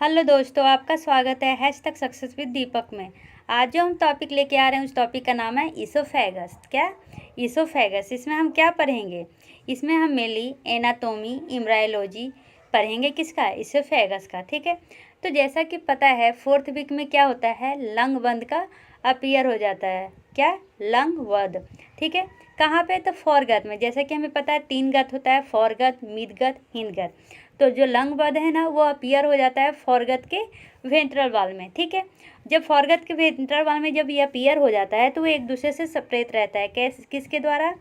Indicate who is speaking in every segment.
Speaker 1: Hello दोस्तों, आपका स्वागत है हैशटैग सक्सेस विद दीपक में। आज जो हम टॉपिक लेके आ रहे हैं उस टॉपिक का नाम है ईसोफेगस। क्या ईसोफेगस? इसमें हम क्या पढ़ेंगे? इसमें हम मेनली एनाटोमी, एम्ब्रायोलॉजी पढ़ेंगे। किसका? ईसोफेगस का। ठीक है, तो जैसा कि पता है 4th वीक में क्या होता है, लंग बंद का अपीयर हो जाता है। क्या? लंग बंद। ठीक है, कहाँ पे? तो फोरगत में। जैसा कि हमें पता है 3 गत होता है, फोरगत, मिडगत, हिंदगत। तो जो लंग बंद है ना, वो अपीयर हो जाता है फोरगत के वेंट्रल वाल में। ठीक है, जब फोरगत के वेंट्रल वाल में जब ये अपीयर हो जाता है तो वो एक दूसरे से सेपरेट रहता है। किसके द्वारा?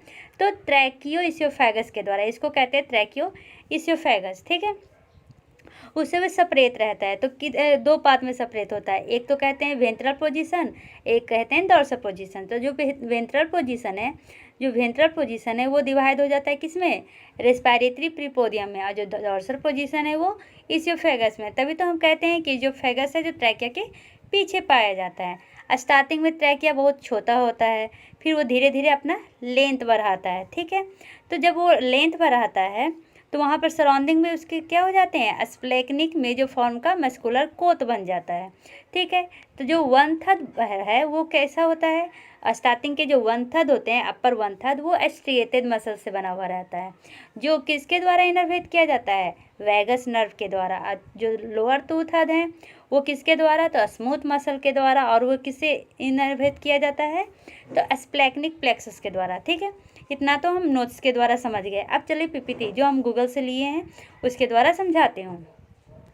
Speaker 1: तो ट्रैकियो इसियोफेगस के द्वारा। इसको कहते हैं ट्रैकियो इसियोफेगस। ठीक है, उससे वो सेपरेट रहता है। तो दो पार्ट में सेपरेट होता है। एक तो कहते हैं वेंट्रल पोजीशन, एक कहते हैं डॉर्सल पोजीशन। तो जो वेंट्रल पोजीशन है वो डिवाइड हो जाता है किसमें? रेस्पिरेटरी प्रीपोडियम में। और जो डॉर्सल पोजीशन है वो इसियोफेगस में। तभी तो हम कहते हैं कि जो फेगस है जो ट्रैकिया के पीछे पाया जाता है। स्टार्टिंग में ट्रैकिया बहुत छोटा होता है, फिर वो धीरे धीरे अपना लेंथ बढ़ाता है। ठीक है, तो जब वो लेंथ बढ़ाता है तो वहाँ पर सराउंडिंग में उसके क्या हो जाते हैं, स्प्लेक्निक मेजो फॉर्म का मस्कुलर कोट बन जाता है। ठीक है, तो जो 1/3 है वो कैसा होता है? स्टार्टिंग के जो 1/3 होते हैं, अपर 1/3, वो स्ट्रिएटेड मसल से बना हुआ रहता है, जो किसके द्वारा इनर्वेट किया जाता है? वैगस नर्व के द्वारा। जो लोअर 2/3 हैं वो किसके द्वारा? तो स्मूथ मसल के द्वारा। और वो किससे इनर्वेट किया जाता है? तो स्प्लेक्निक प्लेक्सस के द्वारा। ठीक है, इतना तो हम नोट्स के द्वारा समझ गए। अब चलिए पीपीटी जो हम गूगल से लिए हैं उसके द्वारा समझाते हूँ।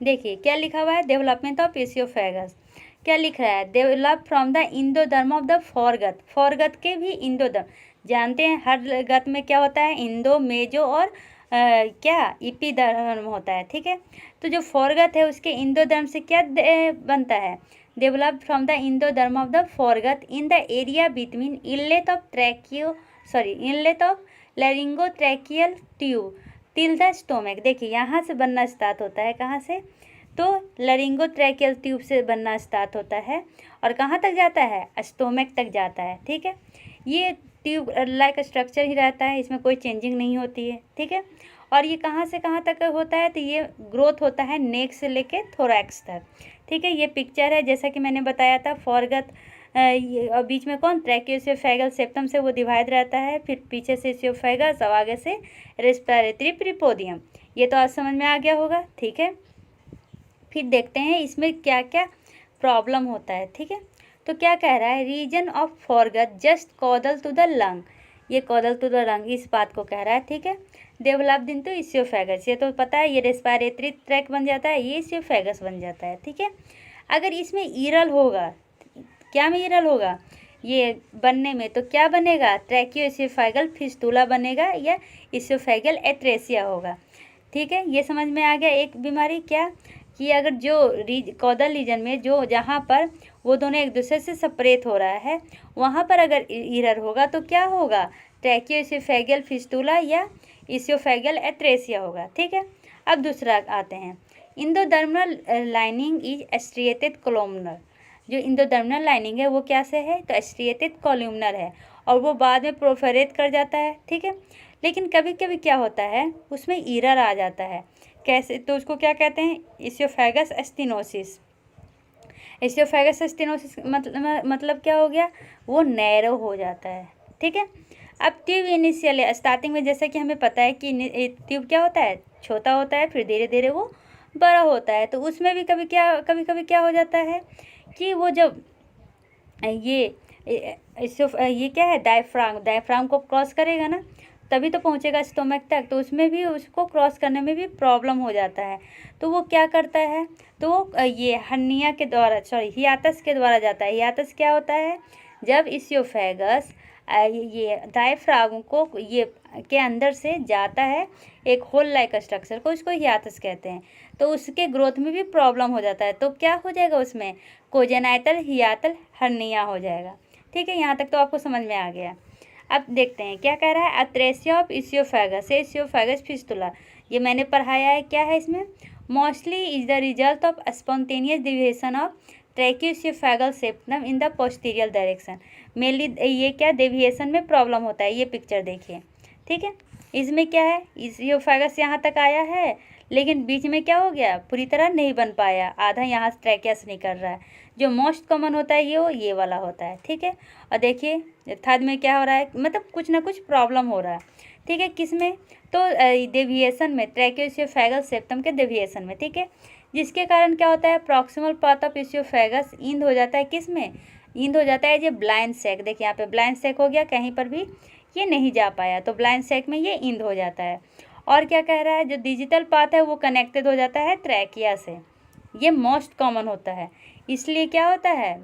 Speaker 1: देखिए क्या लिखा हुआ है, डेवलपमेंट ऑफ इसियोफेगस। क्या लिख रहा है? Develop from the endoderm of the foregut. Foregut के भी इंडोडर्म जानते हैं, हर गत में क्या होता है? इंडो, मेजो और क्या इपीडर्म होता है। ठीक है, तो जो फोरगत है उसके इंडोडर्म से क्या बनता है? Develop from the endoderm of the foregut in the area between inlet of laryngotracheal tube till the stomach. देखिए यहाँ से बनना स्टार्ट होता है। कहाँ से? तो लैरिंगोट्रैकियल ट्यूब से बनना स्टार्ट होता है और कहाँ तक जाता है? स्टोमक तक जाता है। ठीक है, ये ट्यूब लाइक स्ट्रक्चर ही रहता है, इसमें कोई चेंजिंग नहीं होती है। ठीक है, और ये कहाँ से कहाँ तक होता है? तो ये ग्रोथ होता है नेक से लेके थोरैक्स तक। ठीक है, ये पिक्चर है जैसा कि मैंने बताया था। फोरगत ये बीच में कौन? ट्रैकियोसेफेगल सेप्टम से वो डिवाइड रहता है, फिर पीछे से इसियोफेगस और आगे से रेस्पिरेटरी प्रीपोडियम। ये तो आज समझ में आ गया होगा। ठीक है, फिर देखते हैं इसमें क्या क्या प्रॉब्लम होता है। ठीक है, तो क्या कह रहा है? Region of foregut just caudal to the lung. ये कॉडल टू द लंग इस बात को कह रहा है। ठीक है, डेवलप्ड इनटू इसियोफेगस। ये तो पता है, ये रेस्पिरेटरी ट्रैक बन जाता है, ये इसियोफेगस बन जाता है। ठीक है, अगर इसमें ईरल होगा, क्या में ईरल होगा ये बनने में, तो क्या बनेगा? ट्रैकियो इसियोफेगल फिस्टुला बनेगा या इसियोफेगल एट्रेसिया होगा। ठीक है, ये समझ में आ गया। एक बीमारी क्या कि अगर जो कॉडल रीजन में जो जहाँ पर वो दोनों एक दूसरे से सेपरेट हो रहा है वहाँ पर अगर ईरर होगा तो क्या होगा? ट्रैकियो इसियोफेगल फिस्टुला या इसियोफेगल एट्रेसिया होगा। ठीक है, अब दूसरा आते हैं। Endodermal lining is striated columnar. जो इंडोडर्मल लाइनिंग है वो क्या से है? तो स्ट्रिएटेड कोलुमनर है और वो बाद में प्रोफरेट कर जाता है। ठीक है, लेकिन कभी कभी क्या होता है उसमें ईरर आ जाता है। कैसे? तो उसको क्या कहते हैं? इसियोफेगस स्टेनोसिस। इसियोफेगस स्टेनोसिस मतलब क्या हो गया? वो नैरो हो जाता है। ठीक है, अब ट्यूब इनिशियल स्टार्टिंग में जैसा कि हमें पता है कि ट्यूब क्या होता है? छोटा होता है, फिर धीरे धीरे वो बड़ा होता है। तो उसमें भी कभी कभी क्या हो जाता है कि वो जब ये क्या है? डायफ्राम को क्रॉस करेगा ना तभी तो पहुंचेगा स्टोमक तक। तो उसमें भी उसको क्रॉस करने में भी प्रॉब्लम हो जाता है। तो वो क्या करता है? तो वो ये हर्निया के द्वारा हियातस के द्वारा जाता है। हियातस क्या होता है? जब इसियोफेगस ये डायफ्राम को ये के अंदर से जाता है एक होल लाइक स्ट्रक्चर को, इसको हियातस कहते हैं। तो उसके ग्रोथ में भी प्रॉब्लम हो जाता है। तो क्या हो जाएगा उसमें? कोजेनाइटल हियातल हर्निया हो जाएगा। ठीक है, यहाँ तक तो आपको समझ में आ गया। अब देखते हैं क्या कह रहा है। अट्रेसिया ऑफ इसियोफेगस से इसियोफेगस फिस्टुला, ये मैंने पढ़ाया है। क्या है इसमें? Mostly is the result of spontaneous deviation of tracheoesophageal septum in the posterior direction. Mainly ये क्या डेविएशन में प्रॉब्लम होता है। ये पिक्चर देखिए। ठीक है, इसमें क्या है? इसियोफेगस यहाँ तक आया है, लेकिन बीच में क्या हो गया, पूरी तरह नहीं बन पाया, आधा यहाँ से ट्रैकिया से निकल रहा है। जो मोस्ट कॉमन होता है ये वाला होता है, ठीक है। और देखिए थर्ड में क्या हो रहा है, मतलब कुछ ना कुछ प्रॉब्लम हो रहा है, ठीक है। किस में, तो डेविएशन में, ट्रैकियोइसोफेगल सेप्टम के डेविएशन में, ठीक है। जिसके कारण क्या होता है, proximal part of oesophagus end हो जाता है, किस में, इंड हो जाता है ये ब्लाइंड सैक। देखिए यहाँ पे ब्लाइंड सैक हो गया, कहीं पर भी ये नहीं जा पाया, तो ब्लाइंड सैक में ये इंड हो जाता है। और क्या कह रहा है, जो डिजिटल पाथ है वो कनेक्टेड हो जाता है ट्रैकिया से, ये मोस्ट कॉमन होता है। इसलिए क्या होता है,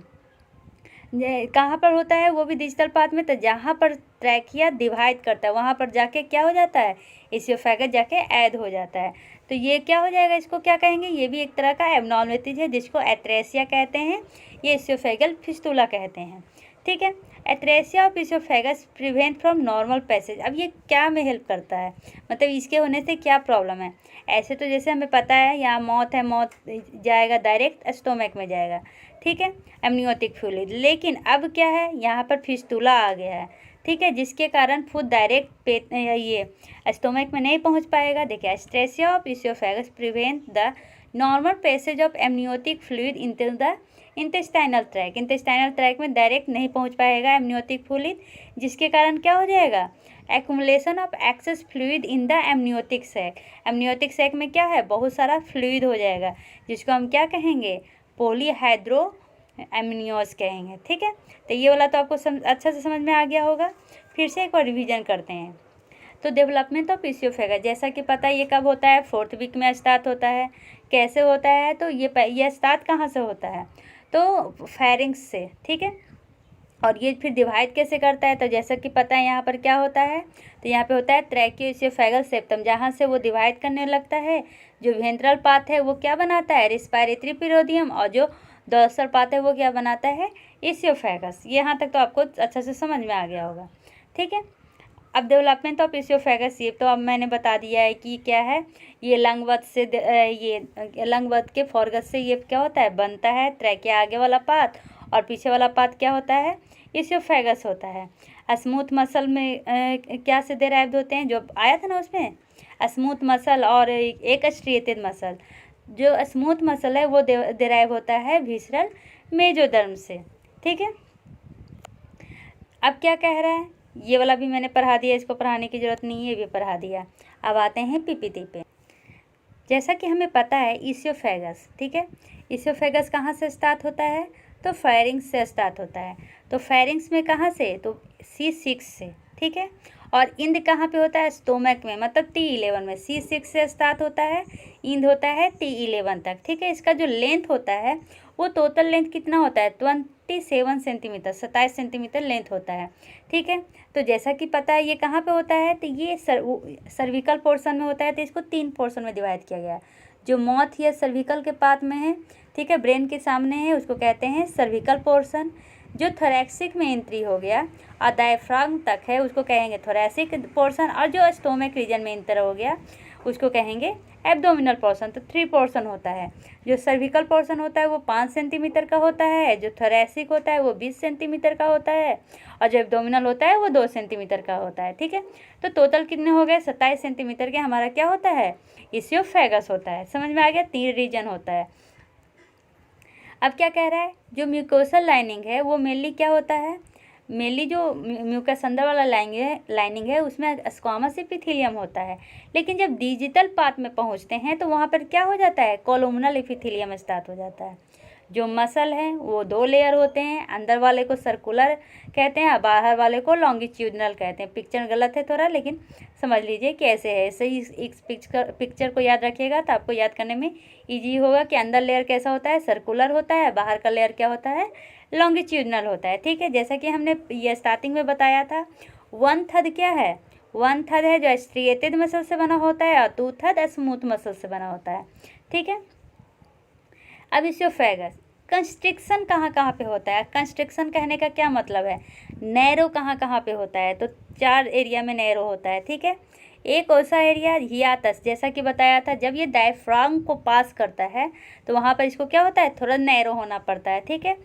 Speaker 1: कहाँ पर होता है, वो भी डिजिटल पाथ में, तो जहाँ पर ट्रैकिया डिवाइड करता है वहाँ पर जाके क्या हो जाता है, इसोफेगस जाके ऐड हो जाता है। तो ये क्या हो जाएगा, इसको क्या कहेंगे, ये भी एक तरह का एब्नॉर्मलिटी है जिसको एट्रेसिया कहते हैं, ये इसोफेगल फिस्टुला कहते हैं, ठीक है। Atresia of oesophagus prevent from normal passage. अब ये क्या में हेल्प करता है, मतलब इसके होने से क्या प्रॉब्लम है। ऐसे तो जैसे हमें पता है यहाँ मौत है, मौत जाएगा डायरेक्ट स्टोमक में जाएगा, ठीक है, एमनियोटिक फ्लूइड। लेकिन अब क्या है, यहाँ पर फिस्टुला आ गया है, ठीक है, जिसके कारण फूड डायरेक्ट पेट ये स्टोमक में नहीं पहुँच पाएगा। देखिए atresia of oesophagus prevent the normal passage of amniotic fluid into the intestinal tract. Intestinal tract में डायरेक्ट नहीं पहुंच पाएगा एमनियोटिक फ्लूइड, जिसके कारण क्या हो जाएगा, accumulation of excess fluid in the amniotic sac. Amniotic sac में क्या है, बहुत सारा फ्लूइड हो जाएगा, जिसको हम क्या कहेंगे, पॉलीहाइड्रो एमनियोस कहेंगे, ठीक है। तो ये वाला तो आपको अच्छा से समझ में आ गया होगा। फिर से एक बार रिविजन करते हैं। तो डेवलपमेंट ऑफ इसोफेगस, जैसा कि पता है ये कब होता है, 4th वीक में स्टार्ट होता है। कैसे होता है, तो ये स्टार्ट कहाँ से होता है, तो फेरिंग्स से, ठीक है। और ये फिर डिवाइड कैसे करता है, तो जैसा कि पता है यहाँ पर क्या होता है, तो यहाँ पे होता है ट्रैकियोइसोफेगल सेप्टम, जहाँ से वो डिवाइड करने लगता है। जो वेंट्रल पाथ है वो क्या बनाता है, रेस्पिरेटरी पीरियोडियम, और जो डोर्सल पाथ है वो क्या बनाता है, इसोफेगस। यहाँ तक तो आपको अच्छा से समझ में आ गया होगा, ठीक है। अब डेवलपमेंट ऑफ इसोफेगस, ये तो अब मैंने बता दिया है कि क्या है, ये लंगवत से ये लंगवत के फॉर्गस से ये क्या होता है, बनता है ट्रैकिया आगे वाला पाथ, और पीछे वाला पाथ क्या होता है, इसोफेगस होता है। स्मूथ मसल में क्या से डेराइव्ड होते हैं, जो आया था ना उसमें, स्मूथ मसल और एक स्ट्रिएटेड मसल। जो स्मूथ मसल है वो डेराइव होता है विसरल मेजोडर्म से, ठीक है। अब क्या कह रहा है, ये वाला भी मैंने पढ़ा दिया, इसको पढ़ाने की ज़रूरत नहीं है, ये भी पढ़ा दिया। अब आते हैं पीपीटी पे। जैसा कि हमें पता है इसोफेगस, ठीक है, इसोफेगस कहाँ से स्टार्ट होता है, तो फेरिंग्स से स्टार्ट होता है। तो फेरिंग्स में कहाँ से, तो C6 से, ठीक है। और इंद कहाँ पे होता है, स्टोमक में, मतलब T11 में। C6 से स्टार्ट होता है, इंद होता है T11 तक, ठीक है। इसका जो लेंथ होता है वो टोटल लेंथ कितना होता है, 27 सेंटीमीटर, 27 सेंटीमीटर लेंथ होता है, ठीक है। तो जैसा कि पता है ये कहाँ पे होता है, तो ये सर्विकल पोर्शन में होता है। तो इसको 3 पोर्शन में डिवाइड किया गया है। जो माउथ या सर्विकल के पार्ट में है, ठीक है, ब्रेन के सामने है, उसको कहते हैं सर्विकल पोर्शन। जो थोरैक्सिक में एंट्री हो गया और डायफ्राम तक है, उसको कहेंगे थोरैसिक पोर्शन। और जो स्टोमक रीजन में एंटर हो गया उसको कहेंगे एब्डोमिनल पोर्शन। तो 3 पोर्शन होता है। जो सर्विकल पोर्शन होता है वो 5 सेंटीमीटर का होता है, जो थोरैसिक होता है वो 20 सेंटीमीटर का होता है, और जो एब्डोमिनल होता है वो 2 सेंटीमीटर का होता है, ठीक है। तो टोटल कितने हो गए, 27 सेंटीमीटर के हमारा क्या होता है, इसोफेगस होता है। समझ में आ गया, 3 रीजन होता है। अब क्या कह रहा है, जो म्यूकोसल लाइनिंग है वो मेनली क्या होता है, मेनली जो म्यूकस अंदर वाला लाइनिंग है उसमें स्क्वामस एपिथेलियम होता है। लेकिन जब डिजिटल पार्ट में पहुंचते हैं तो वहाँ पर क्या हो जाता है, कोलुमनल एपिथेलियम स्टार्ट हो जाता है। जो मसल है वो 2 लेयर होते हैं, अंदर वाले को सर्कुलर कहते हैं और बाहर वाले को लॉन्गिट्यूडनल कहते हैं। पिक्चर गलत है थोड़ा, लेकिन समझ लीजिए कैसे है। सही इस पिक्चर को याद रखिएगा तो आपको याद करने में ईजी होगा कि अंदर लेयर कैसा होता है, सर्कुलर होता है, बाहर का लेयर क्या होता है, लॉन्गिट्यूडनल होता है, ठीक है। जैसा कि हमने ये स्टार्टिंग में बताया था, 1/3 क्या है, 1/3 है जो स्ट्रिएटेड मसल से बना होता है और 2/3 स्मूथ मसल से बना होता है, ठीक है। अब इसोफेगस कंस्ट्रिक्शन कहाँ कहाँ पे होता है, कंस्ट्रिक्शन कहने का क्या मतलब है, नैरो कहाँ कहाँ पे होता है, तो 4 एरिया में नैरो होता है, ठीक है। एक ऐसा एरिया हियातस, जैसा कि बताया था, जब ये डायफ्राम को पास करता है तो वहाँ पर इसको क्या होता है, थोड़ा नैरो होना पड़ता है, ठीक है।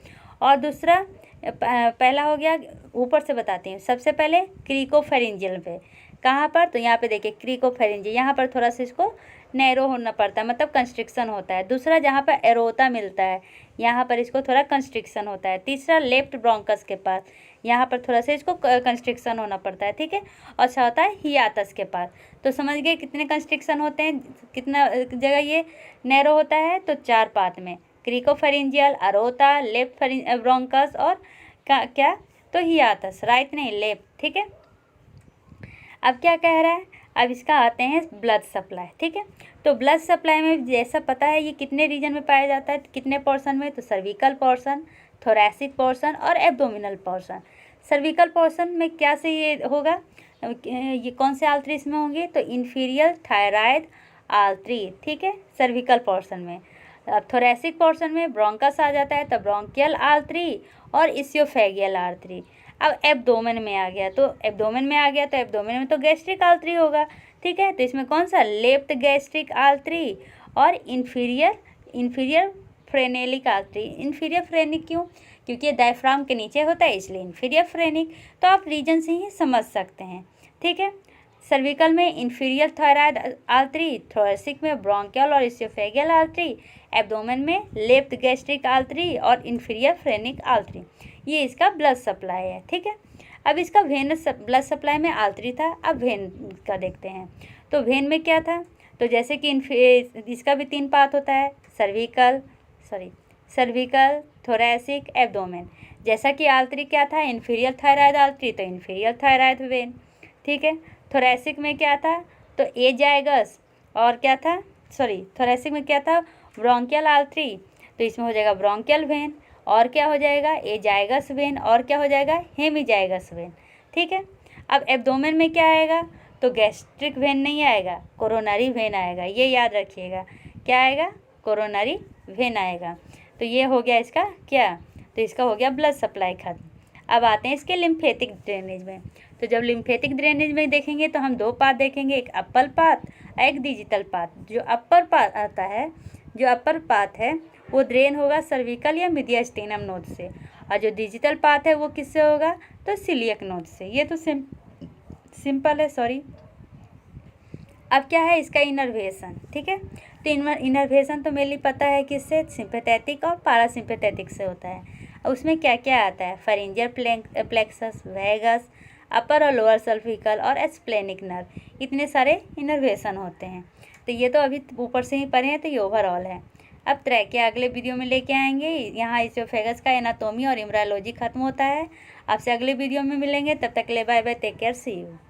Speaker 1: और दूसरा, पहला हो गया, ऊपर से बताती हूँ। सबसे पहले क्रिकोफेरिंजियल पे, कहाँ पर, तो यहाँ पे देखिए क्रिकोफेरिंजियल, यहाँ पर थोड़ा सा इसको नैरो होना पड़ता है, मतलब कंस्ट्रिक्शन होता है। दूसरा जहाँ पर एरोता मिलता है यहाँ पर इसको थोड़ा कंस्ट्रिक्शन होता है। तीसरा लेफ्ट ब्रोंकस के पास, यहाँ पर थोड़ा सा इसको कंस्ट्रिक्शन होना पड़ता है, ठीक है। और छठा होता है हियातस के पास। तो समझ गए कितने कंस्ट्रिक्शन होते हैं, कितना जगह ये नैरो होता है। तो 4 पार्ट में, क्रिकोफेरेंजियल, अरोता, लेफ्ट ब्रोंकस और क्या तो हियातस, राइट नहीं लेफ्ट, ठीक है। अब क्या कह रहा है, अब इसका आते हैं ब्लड सप्लाई, ठीक है। तो ब्लड सप्लाई में जैसा पता है ये कितने रीजन में पाया जाता है, कितने पोर्शन में, तो सर्विकल पोर्शन, थोरैसिक पोर्शन और एब्डोमिनल पोर्शन। सर्विकल पोर्शन में क्या से ये होगा, ये कौन से आर्टरी इसमें होंगे, तो इन्फीरियर थायराइड आर्टरी, ठीक है, सर्विकल पोर्शन में। अब थोरैसिक पोर्शन में ब्रोंकस आ जाता है, तो ब्रोंकियल आर्टरी और इसियोफेगियल आर्टरी। अब एब्डोमेन में आ गया, तो एब्डोमेन में आ गया तो एब्डोमेन में तो गैस्ट्रिक आर्टरी होगा, ठीक है। तो इसमें कौन सा, लेफ्ट गैस्ट्रिक आर्टरी और इन्फीरियर फ्रेनेलिक आर्टरी। इन्फीरियर फ्रेनिक क्यों, क्योंकि ये डायफ्राम के नीचे होता है इसलिए इन्फीरियर फ्रेनिक। तो आप रीजन से ही समझ सकते हैं, ठीक है। सर्विकल में इन्फीरियर थायराइड आर्टरी, थोरैसिक में ब्रोंकियल और इसियोफेगियल आर्टरी, एब्डोमेन में लेफ्ट गैस्ट्रिक आर्टरी और इन्फीरियर फ्रेनिक आर्टरी। ये इसका ब्लड सप्लाई है, ठीक है। अब इसका वेनस ब्लड सप्लाई में आर्टरी था, अब वेन का देखते हैं। तो वेन में क्या था, तो जैसे कि इसका भी 3 पार्ट होता है, सर्विकल, थोरैसिक, एब्डोमेन। जैसा कि आर्टरी क्या था, इन्फीरियर थायराइड आर्टरी, तो इन्फीरियर थायराइड वेन, ठीक है। थोरैसिक में क्या था, तो एजाइगस और क्या था, थोरैसिक में क्या था, ब्रोंकियल आर्टरी, तो इसमें हो जाएगा ब्रोंकियल वेन, और क्या हो जाएगा, एजाइगस वेन, और क्या हो जाएगा, हेमिजाइगस वेन, ठीक है। अब एब्डोमेन में क्या आएगा, तो गैस्ट्रिक वेन नहीं आएगा, कोरोनरी वेन आएगा, ये याद रखिएगा, क्या आएगा, कोरोनरी वेन आएगा। तो ये हो गया इसका क्या, तो इसका हो गया ब्लड सप्लाई खत्म। अब आते हैं इसके लिम्फेटिक ड्रेनेज में। तो जब लिम्फेटिक ड्रेनेज में देखेंगे तो हम 2 पार्ट देखेंगे, एक अपर पार्ट, एक डिजिटल पार्ट। जो अपर पार्ट आता है, जो अपर पार्ट है वो ड्रेन होगा सर्विकल या मीडियास्टिनम नोड से, और जो डिजिटल पार्ट है वो किससे होगा, तो सिलियक नोड से। ये तो सिंपल है, अब क्या है इसका इनर्वेशन, ठीक है। तो इनर्वेशन तो मेनली पता है किससे, सिंपैथेटिक और पारासिम्पैथेटिक से होता है। उसमें क्या क्या आता है, फेरिंजियल प्लेक्सस, वेगस, अपर और लोअर सर्विकल और एस्प्लेनिक नर्व, इतने सारे इनर्वेशन होते हैं। तो ये तो अभी ऊपर से ही पढ़े हैं, तो ये ओवरऑल है। अब ट्रैकिया अगले वीडियो में लेके आएंगे। यहाँ इसोफेगस का एनाटोमी और इम्ब्रायोलॉजी खत्म होता है। आपसे अगले वीडियो में मिलेंगे, तब तक ले bye bye, take care, see you.